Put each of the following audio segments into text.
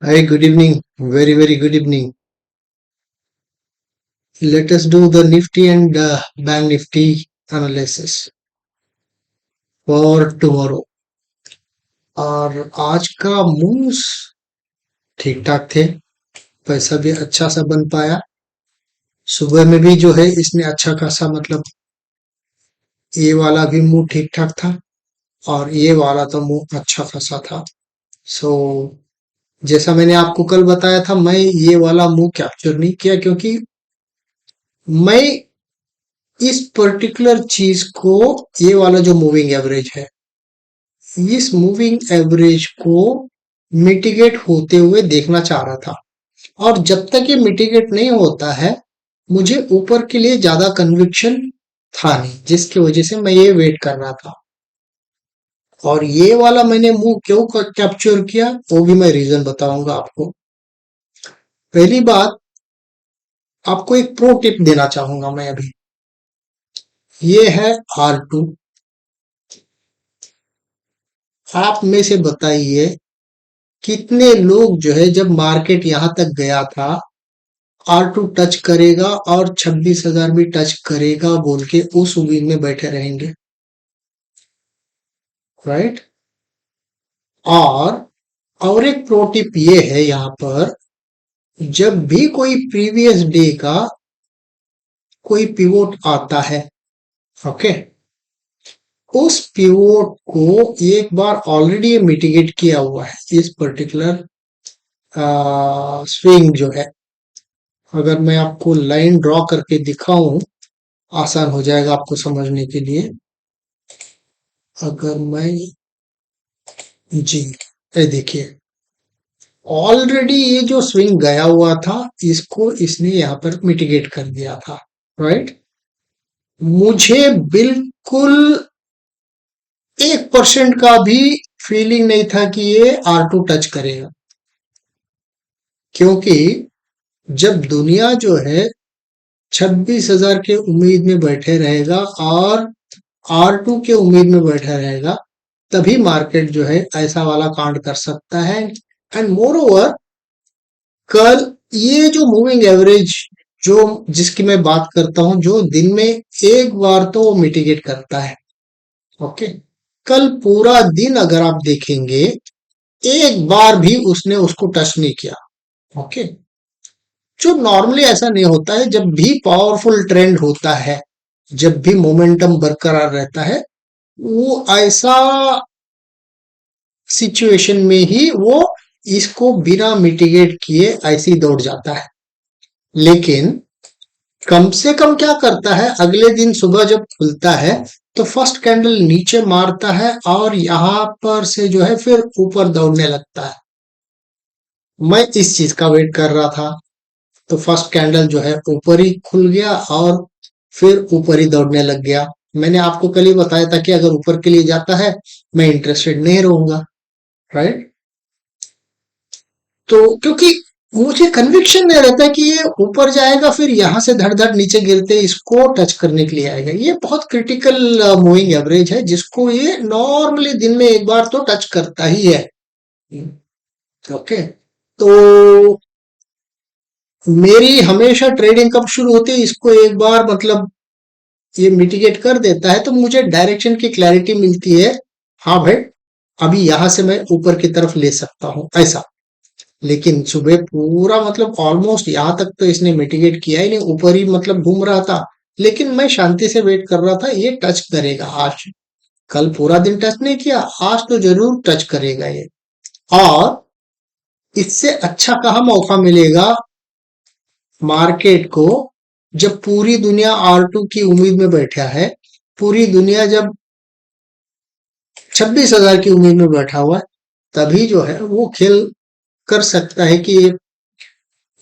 Hi, good evening. Very, very good evening. Let us do the Nifty and Bank Nifty analysis for tomorrow. और आज का moves ठीक ठाक थे, पैसा भी अच्छा सा बन पाया। सुबह में भी जो है इसने अच्छा खासा मतलब ये वाला भी मूव ठीक ठाक था और ये वाला तो मूव अच्छा खासा था। सो जैसा मैंने आपको कल बताया था, मैं ये वाला मूव कैप्चर नहीं किया क्योंकि मैं इस पर्टिकुलर चीज को, ये वाला जो मूविंग एवरेज है, इस मूविंग एवरेज को मिटिगेट होते हुए देखना चाह रहा था। और जब तक ये मिटिगेट नहीं होता है, मुझे ऊपर के लिए ज्यादा कन्विक्शन था नहीं, जिसकी वजह से मैं ये वेट कर रहा था। और ये वाला मैंने मूव क्यों कैप्चर किया, वो भी मैं रीजन बताऊंगा आपको। पहली बात, आपको एक प्रो टिप देना चाहूंगा मैं अभी। ये है R2। आप में से बताइए कितने लोग जो है जब मार्केट यहां तक गया था, R2 टच करेगा और 26,000 भी टच करेगा बोल के उस उम्मीद में बैठे रहेंगे, राइट। और एक प्रो टिप ये है यहाँ पर, जब भी कोई प्रीवियस डे का कोई पिवोट आता है, ओके, उस पिवोट को एक बार ऑलरेडी मिटिगेट किया हुआ है इस पर्टिकुलर स्विंग जो है। अगर मैं आपको लाइन ड्रॉ करके दिखाऊं, आसान हो जाएगा आपको समझने के लिए। अगर मैं, जी, ये देखिए, ऑलरेडी ये जो स्विंग गया हुआ था, इसको इसने यहाँ पर मिटिगेट कर दिया था, राइट। मुझे बिल्कुल 1% का भी फीलिंग नहीं था कि ये R2 टच करेगा, क्योंकि जब दुनिया जो है 26,000 के उम्मीद में बैठे रहेगा और R2 के उम्मीद में बैठा रहेगा, तभी मार्केट जो है ऐसा वाला कांड कर सकता है। एंड मोर ओवर, कल ये जो मूविंग एवरेज जो जिसकी मैं बात करता हूं, जो दिन में एक बार तो वो मिटिगेट करता है, ओके, कल पूरा दिन अगर आप देखेंगे, एक बार भी उसने उसको टच नहीं किया, ओके। जो नॉर्मली ऐसा नहीं होता है, जब भी पावरफुल ट्रेंड होता है, जब भी मोमेंटम बरकरार रहता है, वो ऐसा सिचुएशन में ही वो इसको बिना मिटिगेट किए ऐसे ही दौड़ जाता है। लेकिन कम से कम क्या करता है, अगले दिन सुबह जब खुलता है तो फर्स्ट कैंडल नीचे मारता है और यहां पर से जो है फिर ऊपर दौड़ने लगता है। मैं इस चीज का वेट कर रहा था, तो फर्स्ट कैंडल जो है ऊपर ही खुल गया और फिर ऊपर ही दौड़ने लग गया। मैंने आपको कल ही बताया था कि अगर ऊपर के लिए जाता है, मैं इंटरेस्टेड नहीं रहूंगा, राइट। तो क्योंकि मुझे कन्विक्शन नहीं रहता कि ये ऊपर जाएगा फिर यहां से धड़ धड़ नीचे गिरते इसको टच करने के लिए आएगा। ये बहुत क्रिटिकल मूविंग एवरेज है, जिसको ये नॉर्मली दिन में एक बार तो टच करता ही है, ओके। तो मेरी हमेशा ट्रेडिंग कब शुरू होती है, इसको एक बार मतलब ये मिटिगेट कर देता है तो मुझे डायरेक्शन की क्लैरिटी मिलती है। हाँ भाई, अभी यहां से मैं ऊपर की तरफ ले सकता हूं, ऐसा। लेकिन सुबह पूरा मतलब ऑलमोस्ट यहां तक तो इसने मिटिगेट किया ही नहीं, ऊपर ही मतलब घूम रहा था। लेकिन मैं शांति से वेट कर रहा था, ये टच करेगा आज। कल पूरा दिन टच नहीं किया, आज तो जरूर टच करेगा ये। और इससे अच्छा कहाँ मौका मिलेगा मार्केट को, जब पूरी दुनिया R2 की उम्मीद में बैठा है, पूरी दुनिया जब 26,000 की उम्मीद में बैठा हुआ है, तभी जो है वो खेल कर सकता है कि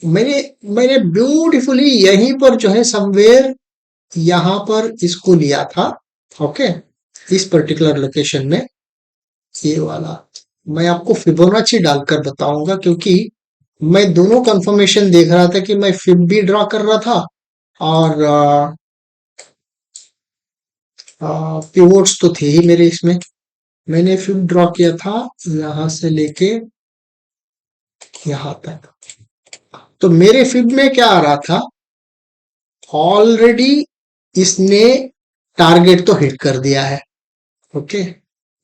मैंने मैंने ब्यूटीफुली यहीं पर जो है समवेयर यहां पर इसको लिया था, ओके, इस पर्टिकुलर लोकेशन में। ये वाला मैं आपको फिबोनाची डालकर बताऊंगा, क्योंकि मैं दोनों कंफर्मेशन देख रहा था कि मैं फिब भी ड्रॉ कर रहा था और पिवोट्स तो थे ही मेरे इसमें। मैंने फिब ड्रॉ किया था यहां से लेके यहां तक। तो मेरे फीड में क्या आ रहा था, ऑलरेडी इसने टारगेट तो हिट कर दिया है। ओके,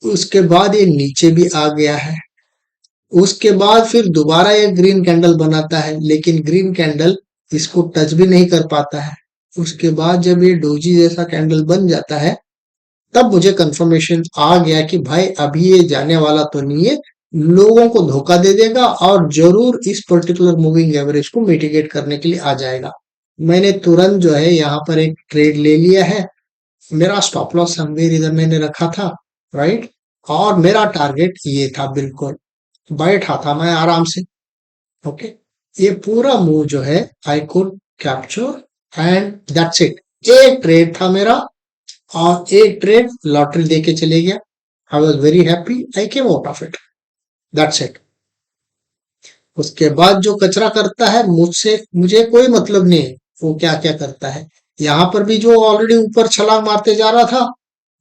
उसके बाद ये नीचे भी आ गया है। उसके बाद फिर दोबारा ये ग्रीन कैंडल बनाता है, लेकिन ग्रीन कैंडल इसको टच भी नहीं कर पाता है। उसके बाद जब ये डोजी जैसा कैंडल बन जाता है, तब मुझे कंफर्मेशन आ गया कि भाई अभी ये जाने वाला तो नहीं है, लोगों को धोखा दे देगा और जरूर इस पर्टिकुलर मूविंग एवरेज को मिटिगेट करने के लिए आ जाएगा। मैंने तुरंत जो है यहाँ पर एक ट्रेड ले लिया है। मेरा स्टॉप लॉस समवेयर इधर मैंने रखा था, राइट। और मेरा टारगेट ये था, बिल्कुल बैठा था मैं आराम से। ओके, ये पूरा मूव जो है I could capture and that's it. एक ट्रेड था मेरा और एक ट्रेड लॉटरी देके चले गया। I was very happy, I came out of it, that's it. उसके बाद जो कचरा करता है मुझसे, मुझे कोई मतलब नहीं है वो क्या क्या करता है। यहाँ पर भी जो ऑलरेडी ऊपर छलांग मारते जा रहा था,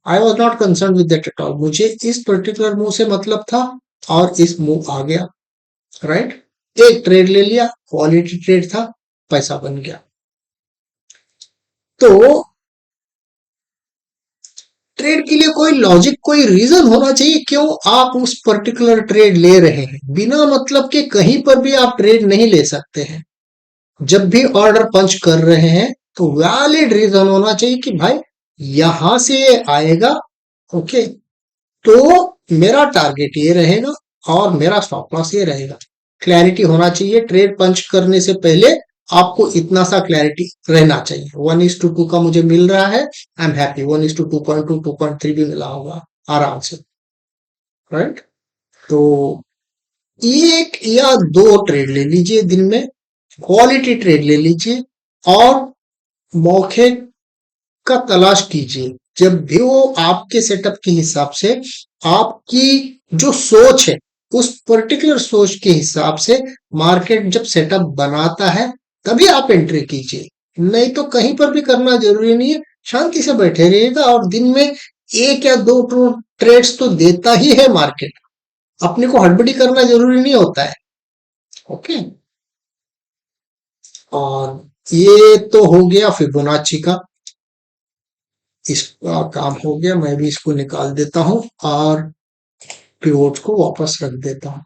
I was not concern with that at all. मुझे इस पर्टिकुलर मूव से मतलब था और इस मूव आ गया, राइट। एक ट्रेड ले लिया, क्वालिटी ट्रेड था, पैसा बन गया। तो ट्रेड के लिए कोई लॉजिक, कोई रीजन होना चाहिए क्यों आप उस पर्टिकुलर ट्रेड ले रहे हैं। बिना मतलब के कहीं पर भी आप ट्रेड नहीं ले सकते हैं। जब भी ऑर्डर पंच कर रहे हैं तो वैलिड रीजन होना चाहिए कि भाई यहां से ये आएगा। ओके, तो मेरा टारगेट ये रहेगा और मेरा स्टॉप लॉस ये रहेगा। क्लैरिटी होना चाहिए। ट्रेड पंच करने से पहले आपको इतना सा क्लैरिटी रहना चाहिए। 1:2 का मुझे मिल रहा है, आई एम हैप्पी। 1:2.2, 2.3 भी मिला होगा आराम से, राइट। तो एक या दो ट्रेड ले लीजिए दिन में, क्वालिटी ट्रेड ले लीजिए और मौके का तलाश कीजिए। जब भी वो आपके सेटअप के हिसाब से, आपकी जो सोच है उस पर्टिकुलर सोच के हिसाब से मार्केट जब सेटअप बनाता है तभी आप एंट्री कीजिए। नहीं तो कहीं पर भी करना जरूरी नहीं है। शांति से बैठे रहिएगा और दिन में एक या दो ट्रेड्स तो देता ही है मार्केट। अपने को हड़बड़ी करना जरूरी नहीं होता है। ओके, और ये तो हो गया फिबोनाची का, इसका काम हो गया। मैं भी इसको निकाल देता हूं और पिवोट को वापस रख देता हूं।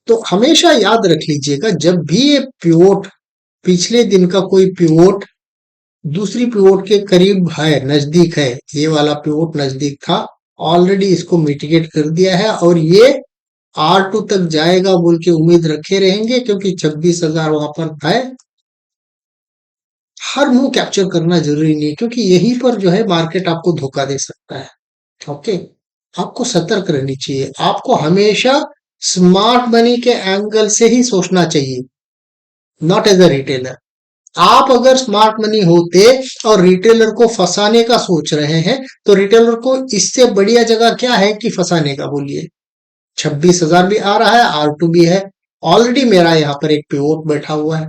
तो हमेशा याद रख लीजिएगा, जब भी ये पिवोट, पिछले दिन का कोई पिवोट दूसरी पिवोट के करीब है, नजदीक है, ये वाला पिवोट नजदीक था, ऑलरेडी इसको मिटिगेट कर दिया है और ये R2 तक जाएगा बोल के उम्मीद रखे रहेंगे क्योंकि 26,000 वहां पर है। हर मूव कैप्चर करना जरूरी नहीं है क्योंकि यहीं पर जो है मार्केट आपको धोखा दे सकता है। ओके, आपको सतर्क रहनी चाहिए। आपको हमेशा स्मार्ट मनी के एंगल से ही सोचना चाहिए, नॉट एज अ रिटेलर। आप अगर स्मार्ट मनी होते और रिटेलर को फंसाने का सोच रहे हैं तो रिटेलर को इससे बढ़िया जगह क्या है कि फंसाने का, बोलिए। 26,000 भी आ रहा है, R2 भी है, ऑलरेडी मेरा यहाँ पर एक पिवोट बैठा हुआ है,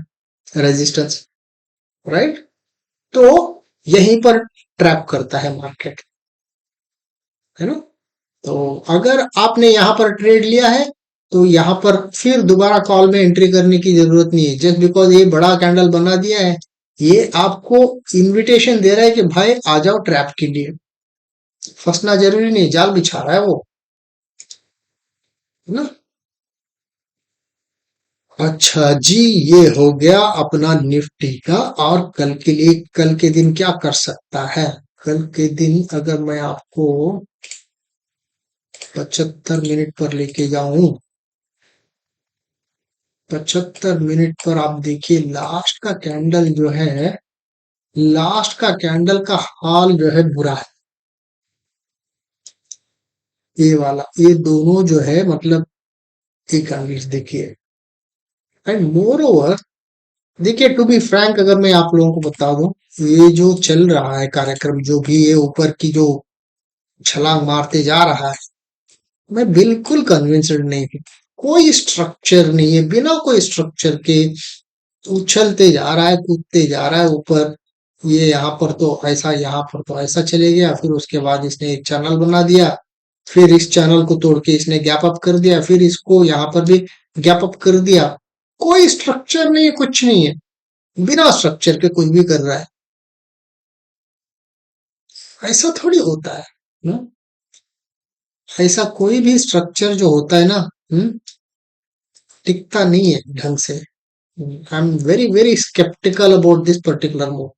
रेजिस्टेंस, राइट। तो यहीं पर ट्रैप करता है मार्केट, है ना। तो अगर आपने यहाँ पर ट्रेड लिया है तो यहाँ पर फिर दोबारा कॉल में एंट्री करने की जरूरत नहीं है। जस्ट बिकॉज ये बड़ा कैंडल बना दिया है, ये आपको इनविटेशन दे रहा है कि भाई आ जाओ ट्रैप के लिए। फंसना जरूरी नहीं, जाल बिछा रहा है वो, है ना। अच्छा जी, ये हो गया अपना निफ्टी का। और कल के लिए, कल के दिन क्या कर सकता है। कल के दिन अगर मैं आपको 75 मिनट पर लेके जाऊं, 75 मिनट पर आप देखिए लास्ट का कैंडल जो है, लास्ट का कैंडल का हाल जो है बुरा है। ये वाला, ये दोनों जो है मतलब एक कैंडल्स देखिए। एंड मोर ओवर, देखिए टू बी फ्रैंक, अगर मैं आप लोगों को बता दूं, ये जो चल रहा है कार्यक्रम, जो भी ये ऊपर की जो छलांग मारते जा रहा है, मैं बिल्कुल कन्विंस्ड नहीं हूँ। कोई स्ट्रक्चर नहीं है, बिना कोई स्ट्रक्चर के उछलते जा रहा है, कूदते जा रहा है ऊपर। ये यहाँ पर तो ऐसा, यहाँ पर तो ऐसा चले गया, फिर उसके बाद इसने एक चैनल बना दिया फिर इस चैनल को तोड़ के इसने गैप अप कर दिया, फिर इसको यहाँ पर भी गैप अप कर दिया। कोई स्ट्रक्चर नहीं है, कुछ नहीं है, बिना स्ट्रक्चर के कुछ भी कर रहा है। ऐसा थोड़ी होता है ना। ऐसा कोई भी स्ट्रक्चर जो होता है ना, टिकता नहीं है ढंग से। I am very very sceptical about this particular move.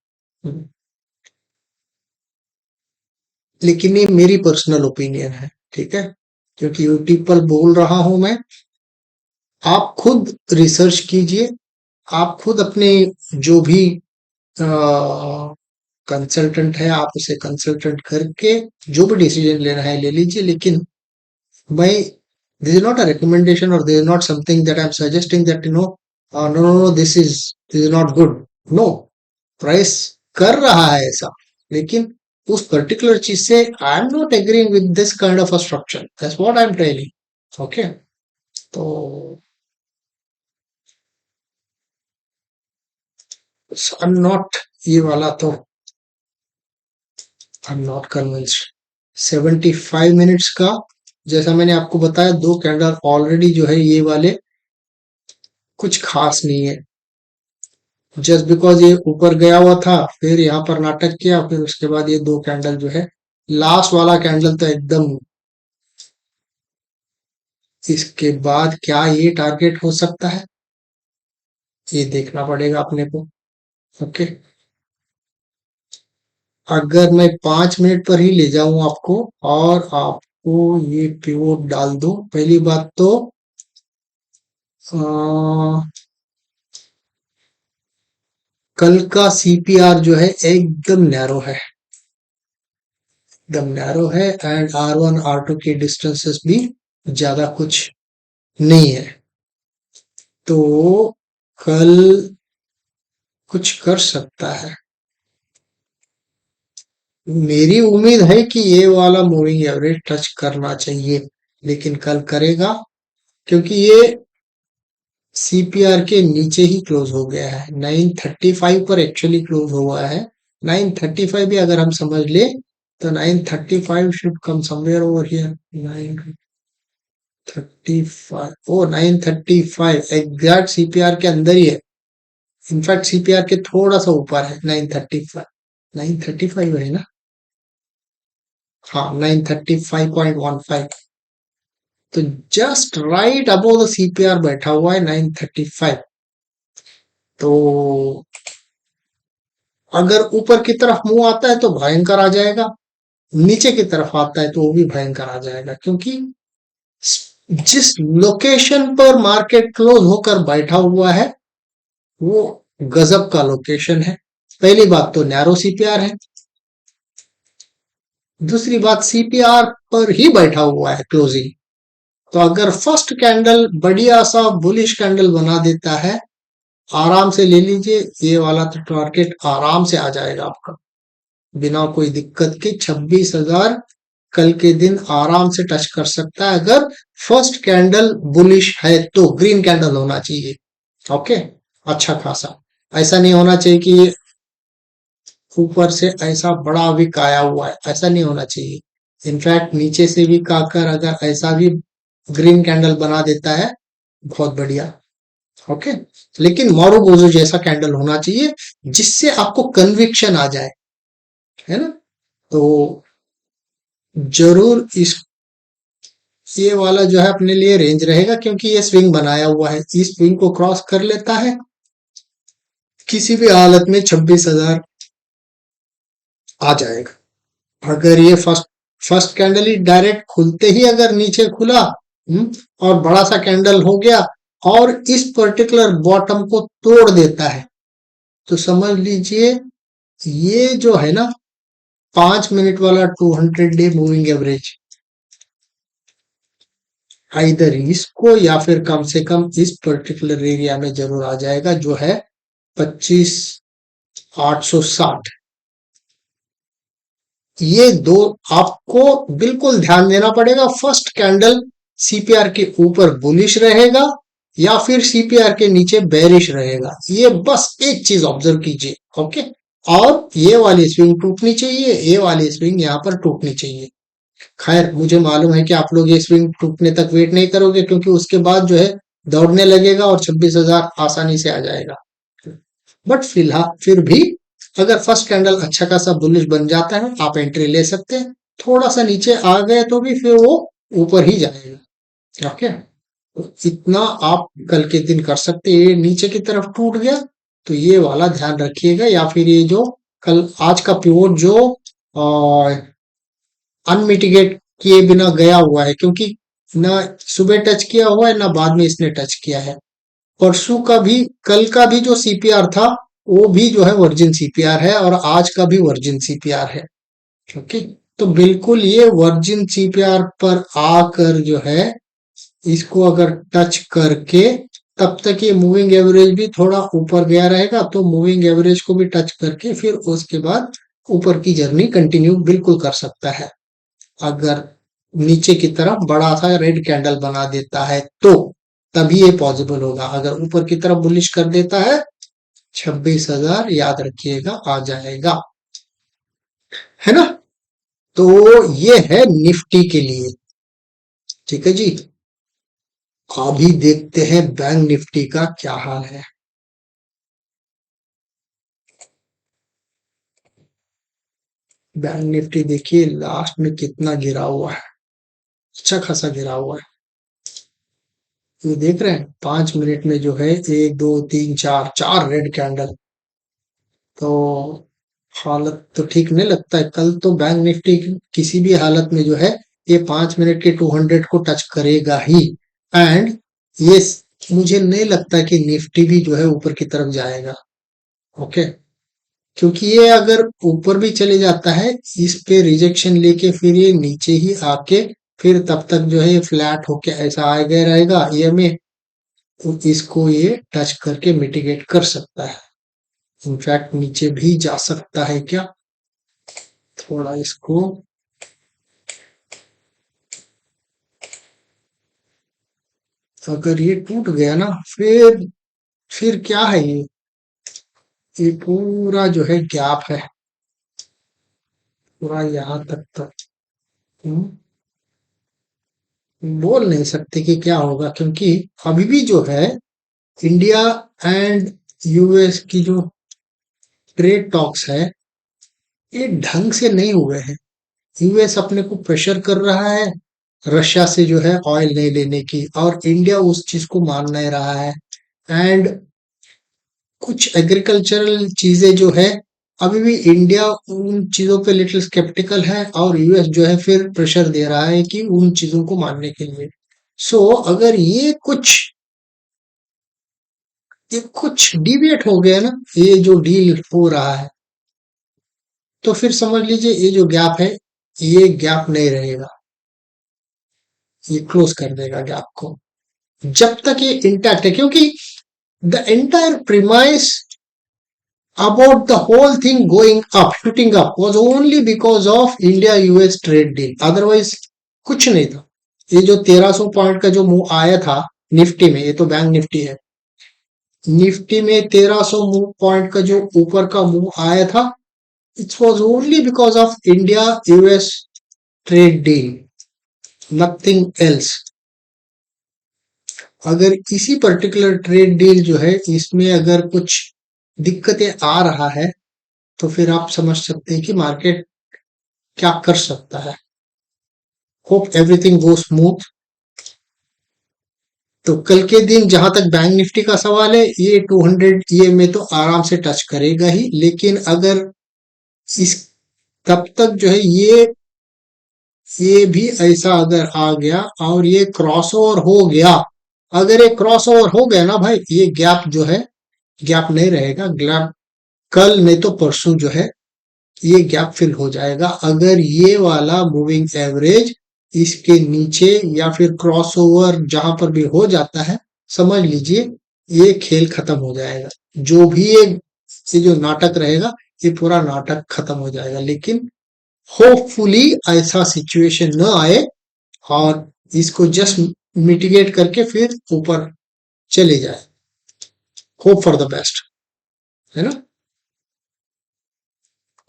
लेकिन ये मेरी पर्सनल ओपिनियन है, ठीक है, क्योंकि यूट्यूब पर बोल रहा हूं मैं। आप खुद रिसर्च कीजिए, आप खुद अपने जो भी कंसल्टेंट है, आप उसे कंसल्टेंट करके जो भी डिसीजन लेना है ले लीजिए। लेकिन मैं, this is not a recommendation और this is not something that I am suggesting that no no no this is not good. No, price कर रहा है ऐसा, लेकिन उस पर्टिकुलर चीज से I am not agreeing with this kind of a structure, that's what I am telling. Okay, तो I am not, ये वाला तो I am not convinced. 75 minutes का, जैसा मैंने आपको बताया, दो कैंडल ऑलरेडी जो है ये वाले कुछ खास नहीं है। जस्ट बिकॉज ये ऊपर गया हुआ था, फिर यहाँ पर नाटक किया, फिर उसके बाद ये दो कैंडल जो है, लास्ट वाला कैंडल तो एकदम, इसके बाद क्या ये टारगेट हो सकता है, ये देखना पड़ेगा अपने को। ओके, अगर मैं 5 मिनट पर ही ले जाऊं आपको, और आपको ये पिवोट डाल दूं, पहली बात तो कल का सीपीआर जो है एकदम नैरो है, एकदम नैरो है, एंड R1 R2 की डिस्टेंसेस भी ज्यादा कुछ नहीं है। तो कल कुछ कर सकता है, मेरी उम्मीद है कि ये वाला मूविंग एवरेज टच करना चाहिए, लेकिन कल करेगा, क्योंकि ये सीपीआर के नीचे ही क्लोज हो गया है। 935 पर एक्चुअली क्लोज हुआ है। 935 भी अगर हम समझ ले, तो 935 should come somewhere over here. 935, ओ 935 एग्जैक्ट सीपीआर के अंदर ही है। इनफैक्ट सीपीआर के थोड़ा सा ऊपर है 935। 935 है ना, हाँ 935.15। तो just right above the CPR बैठा हुआ है 935। तो अगर ऊपर की तरफ मुंह आता है तो भयंकर आ जाएगा, नीचे की तरफ आता है तो वो भी भयंकर आ जाएगा, क्योंकि जिस लोकेशन पर मार्केट क्लोज होकर बैठा हुआ है, वो गजब का लोकेशन है। पहली बात तो नैरो सीपीआर है, दूसरी बात सीपीआर पर ही बैठा हुआ है क्लोजिंग। तो अगर फर्स्ट कैंडल बढ़िया सा बुलिश कैंडल बना देता है, आराम से ले लीजिए, ये वाला तो टारगेट आराम से आ जाएगा आपका, बिना कोई दिक्कत के 26,000 कल के दिन आराम से टच कर सकता है, अगर फर्स्ट कैंडल बुलिश है तो। ग्रीन कैंडल होना चाहिए, ओके, अच्छा खासा। ऐसा नहीं होना चाहिए कि ऊपर से ऐसा बड़ा विक आया हुआ है, ऐसा नहीं होना चाहिए। इनफैक्ट नीचे से भी आकर अगर ऐसा भी ग्रीन कैंडल बना देता है, बहुत बढ़िया। ओके, लेकिन मोरोबोजो जैसा कैंडल होना चाहिए, जिससे आपको कन्विक्शन आ जाए, है ना। तो जरूर इस, ये वाला जो है अपने लिए रेंज रहेगा, क्योंकि ये स्विंग बनाया हुआ है, इस स्विंग को क्रॉस कर लेता है, किसी भी हालत में 26,000 आ जाएगा। अगर ये फर्स्ट फर्स्ट कैंडल ही डायरेक्ट खुलते ही अगर नीचे खुला, और बड़ा सा कैंडल हो गया, और इस पर्टिकुलर बॉटम को तोड़ देता है, तो समझ लीजिए ये जो है ना 5 मिनट वाला 200 डे मूविंग एवरेज, इधर इसको या फिर कम से कम इस पर्टिकुलर एरिया में जरूर आ जाएगा, जो है 25,860। ये दो आपको बिल्कुल ध्यान देना पड़ेगा। फर्स्ट कैंडल सीपीआर के ऊपर बुलिश रहेगा, या फिर सीपीआर के नीचे बेरिश रहेगा, ये बस एक चीज ऑब्जर्व कीजिए। ओके, और ये वाली स्विंग टूटनी चाहिए, ये वाली स्विंग यहाँ पर टूटनी चाहिए। खैर मुझे मालूम है कि आप लोग ये स्विंग टूटने तक वेट नहीं करोगे, क्योंकि उसके बाद जो है दौड़ने लगेगा और 26,000 आसानी से आ जाएगा। बट फिलहाल फिर भी अगर फर्स्ट कैंडल अच्छा खासा बुलिश बन जाता है, आप एंट्री ले सकते हैं। थोड़ा सा नीचे आ गए तो भी फिर वो ऊपर ही जाएगा। ओके, तो इतना आप कल के दिन कर सकते हैं। ये नीचे की तरफ टूट गया तो ये वाला ध्यान रखिएगा, या फिर ये जो कल आज का पिवोट जो अनमिटिगेट किए बिना गया हुआ है, क्योंकि ना सुबह टच किया हुआ है ना बाद में इसने टच किया है। परसों का भी, कल का भी जो सीपीआर था वो भी जो है वर्जिन सीपीआर है, और आज का भी वर्जिन सीपीआर है। ओके, तो बिल्कुल ये वर्जिन सीपीआर पर आकर जो है इसको अगर टच करके, तब तक ये मूविंग एवरेज भी थोड़ा ऊपर गया रहेगा, तो मूविंग एवरेज को भी टच करके फिर उसके बाद ऊपर की जर्नी कंटिन्यू बिल्कुल कर सकता है। अगर नीचे की तरफ बड़ा सा रेड कैंडल बना देता है तो तभी ये पॉसिबल होगा। अगर ऊपर की तरफ बुलिश कर देता है, 26,000 याद रखिएगा आ जाएगा, है ना। तो ये है निफ्टी के लिए। ठीक है जी, अभी देखते हैं बैंक निफ्टी का क्या हाल है। बैंक निफ्टी देखिए लास्ट में कितना गिरा हुआ है, अच्छा खासा गिरा हुआ है। ये देख रहे हैं 5 मिनट में जो है एक दो तीन चार चार रेड कैंडल। तो हालत तो ठीक नहीं लगता है। कल तो बैंक निफ्टी किसी भी हालत में जो है ये 5 मिनट के 200 को टच करेगा ही। एंड ये मुझे नहीं लगता कि निफ्टी भी जो है ऊपर की तरफ जाएगा। ओके, क्योंकि ये अगर ऊपर भी चले जाता है, इस पे रिजेक्शन लेके फिर ये नीचे ही आके फिर तब तक जो है फ्लैट होके ऐसा आगे रहेगा ये में, तो इसको ये टच करके मिटिगेट कर सकता है। इनफैक्ट नीचे भी जा सकता है क्या, थोड़ा इसको, अगर ये टूट गया ना फिर क्या है ये पूरा जो है गैप है, पूरा यहाँ तक। हम्म, बोल नहीं सकते कि क्या होगा, क्योंकि अभी भी जो है इंडिया एंड यूएस की जो ट्रेड टॉक्स है ये ढंग से नहीं हुए हैं। यूएस अपने को प्रेशर कर रहा है रशिया से जो है ऑयल नहीं लेने की, और इंडिया उस चीज को मान नहीं रहा है। एंड कुछ एग्रीकल्चरल चीजें जो है अभी भी इंडिया उन चीजों पे लिटिल स्केप्टिकल है, और यूएस जो है फिर प्रेशर दे रहा है कि उन चीजों को मानने के लिए। सो अगर ये कुछ डिविएट हो गया ना, ये जो डील हो रहा है, तो फिर समझ लीजिए ये जो गैप है ये गैप नहीं रहेगा, ये क्लोज कर देगा गैप को। जब तक ये इंटैक्ट है, क्योंकि the entire premise about the whole thing going up, shooting up, was only because of India US trade deal. Otherwise कुछ नहीं था। ये जो 1300 पॉइंट का जो मूव आया था निफ्टी में, ये तो बैंक निफ्टी है, निफ्टी में 1300 पॉइंट का जो ऊपर का मूव आया था, it was only because of India US trade deal, nothing else. अगर इसी पर्टिकुलर ट्रेड डील जो है इसमें अगर कुछ दिक्कतें आ रहा है, तो फिर आप समझ सकते हैं कि मार्केट क्या कर सकता है। होप एवरीथिंग गो स्मूथ। तो कल के दिन जहां तक बैंक निफ्टी का सवाल है, ये 200 ये में तो आराम से टच करेगा ही, लेकिन अगर इस तब तक जो है ये भी ऐसा अगर आ गया और ये क्रॉसओवर हो गया, अगर ये क्रॉसओवर हो गया ना भाई, ये गैप जो है गैप नहीं रहेगा। गैप कल नहीं तो परसों जो है ये गैप फिल हो जाएगा। अगर ये वाला मूविंग एवरेज इसके नीचे या फिर क्रॉसओवर जहां पर भी हो जाता है, समझ लीजिए ये खेल खत्म हो जाएगा। जो भी ये जो नाटक रहेगा ये पूरा नाटक खत्म हो जाएगा। लेकिन होपफुली ऐसा सिचुएशन न आए, और इसको जस्ट मिटिगेट करके फिर ऊपर चले जाए। होप फॉर द बेस्ट, है ना।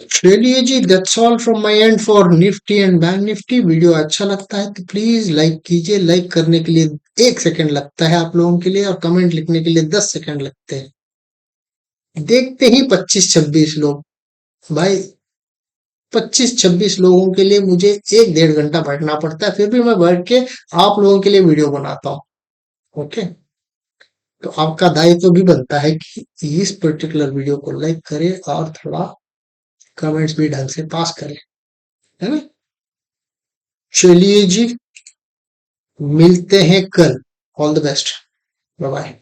चलिए जी, that's all from my end for Nifty and Bank Nifty. Video अच्छा लगता है तो प्लीज लाइक कीजिए। लाइक करने के लिए 1 सेकंड लगता है आप लोगों के लिए, और कमेंट लिखने के लिए 10 सेकंड लगते हैं। देखते ही 25-26 लोग। भाई, 25-26 लोगों के लिए मुझे 1 डेढ़ घंटा बैठना पड़ता है, फिर भी मैं बैठ के आप लोगों के लिए वीडियो बनाता हूँ। ओके, तो आपका दायित्व भी बनता है कि इस पर्टिकुलर वीडियो को लाइक करें और थोड़ा कमेंट्स भी ढंग से पास करें, है ना। चलिए जी, मिलते हैं कल। All the best. Bye bye.